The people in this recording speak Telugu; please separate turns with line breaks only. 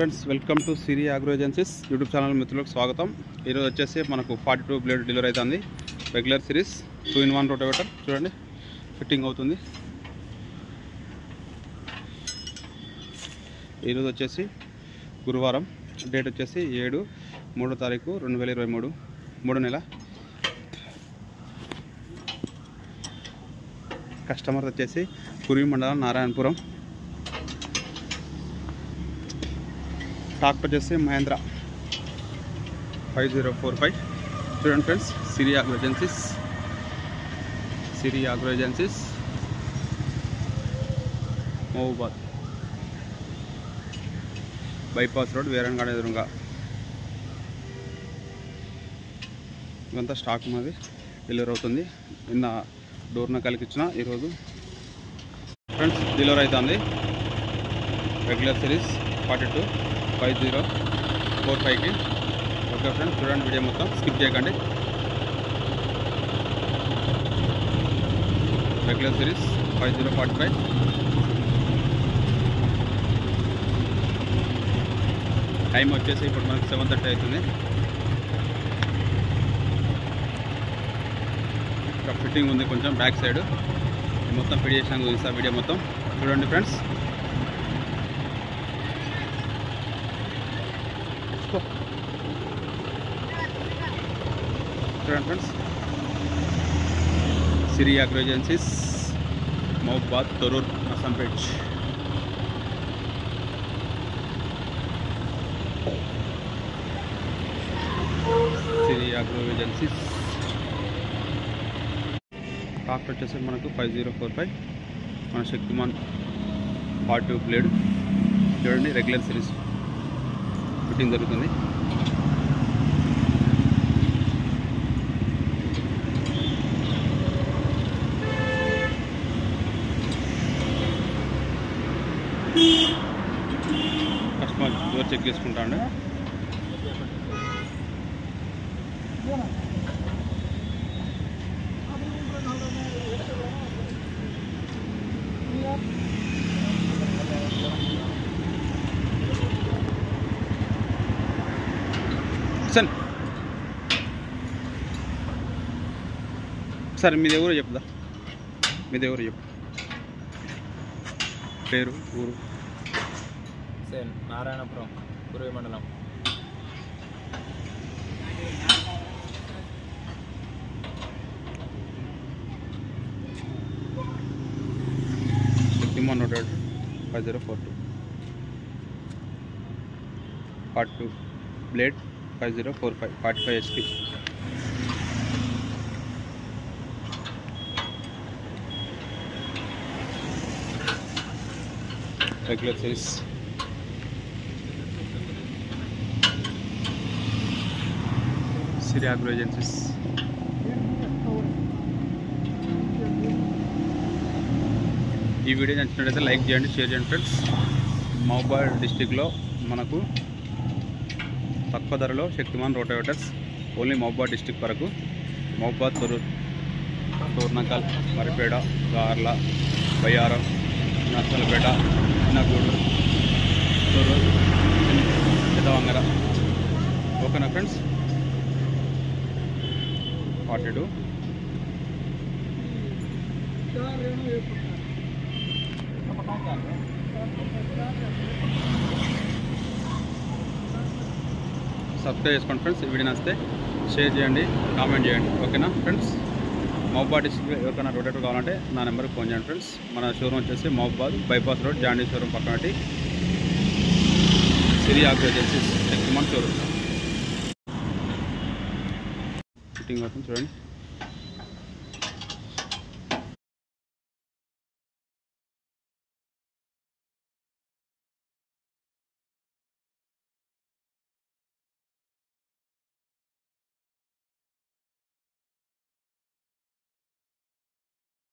Friends welcome to Siri agro agencies YouTube channel మిత్రులకు స్వాగతం। ఈరోజు వచ్చేసి మనకు 42 బ్లేడ్ డెలివరీ అవుతుంది। రెగ్యులర్ సిరీస్ 2-in-1 రోటావేటర్ చూడండి ఫిట్టింగ్ అవుతుంది। ఈరోజు వచ్చేసి గురువారం, డేట్ వచ్చేసి 7/3/2023 3 నెల। కస్టమర్ వచ్చేసి కురివి మండలం నారాయణపురం। ట్రాక్టర్ వచ్చేసి మహేంద్ర 5045 చూడండి friends, Siri agro agencies Mahabubabad bypass road వేరంగాడ ఎదురుగా ఇదంతా స్టాక్ మాది డెలివరీ అవుతుంది। నిన్న డోర్న కలిగిచ్చిన ఈరోజు ఫ్రెండ్స్ డెలివరీ అవుతుంది। రెగ్యులర్ సిరీస్ 42-5045కి ఓకే ఫ్రెండ్స్, చూడండి వీడియో మొత్తం స్కిప్ చేయకండి। రెగ్యులర్ సిరీస్ 5045 టైం వచ్చేసి ఇప్పుడు మనకు 7:30 అవుతుంది। ఇక్కడ ఫిట్టింగ్ ఉంది కొంచెం బ్యాక్ సైడ్, మొత్తం ఫిట్ చేసినాక చూపిస్తా వీడియో మొత్తం చూడండి ఫ్రెండ్స్। చూడండి friends, Siri agro agencies Mahabubabad Thorrur Asampet. Siri agro agencies tractor వచ్చేసి మనకు 5045 మన శక్తిమాన్ 42 బ్లేడ్ చూడండి రెగ్యులర్ సిరీస్ ఫిట్టింగ్ జరుగుతుంది। కస్టమర్ డోర్ చెక్ చేసుకుంటాండి। సార్ మీది ఎవరు చెప్దా, మీది ఎవరు చెప్పు, పేరు ఊరు?
నారాయణపురం కురివి మండలం।
shaktiman rotavators 5042 42 blade 5045 45 HP regular series సిరి agro ఏజెన్సీస్। ఈ వీడియో నచ్చినట్లయితే లైక్ చేయండి, షేర్ చేయండి ఫ్రెండ్స్। మహబూబాద్ డిస్టిక్లో మనకు తక్కువ ధరలో Shaktimaan rotavators only Mahabubabad district వరకు, మహబూబాద్ తొరూర్ తోర్నకల్ మరిపేడ గార్ల బయ్యారం నర్సలపేట నగూడు తొరూర్ పెద్దవంగర ఓకేనా ఫ్రెండ్స్। 42 సబ్స్క్రైబ్ చేసుకోండి ఫ్రెండ్స్। ఈ వీడియో నచ్చితే షేర్ చేయండి, కామెంట్ చేయండి ఓకేనా ఫ్రెండ్స్। మహబూబాద్ డిస్ట్రిక్ట్లో ఎవరికైనా రోటేటర్ కావాలంటే నా నెంబర్కి ఫోన్ చేయండి ఫ్రెండ్స్। మన షోరూమ్ వచ్చేసి మహబూబాద్ బైపాస్ రోడ్ జాండీ షోరూమ్ పక్కన సిరి agro agencies Shaktimaan showroom fitting అవుతుంది చూడండి।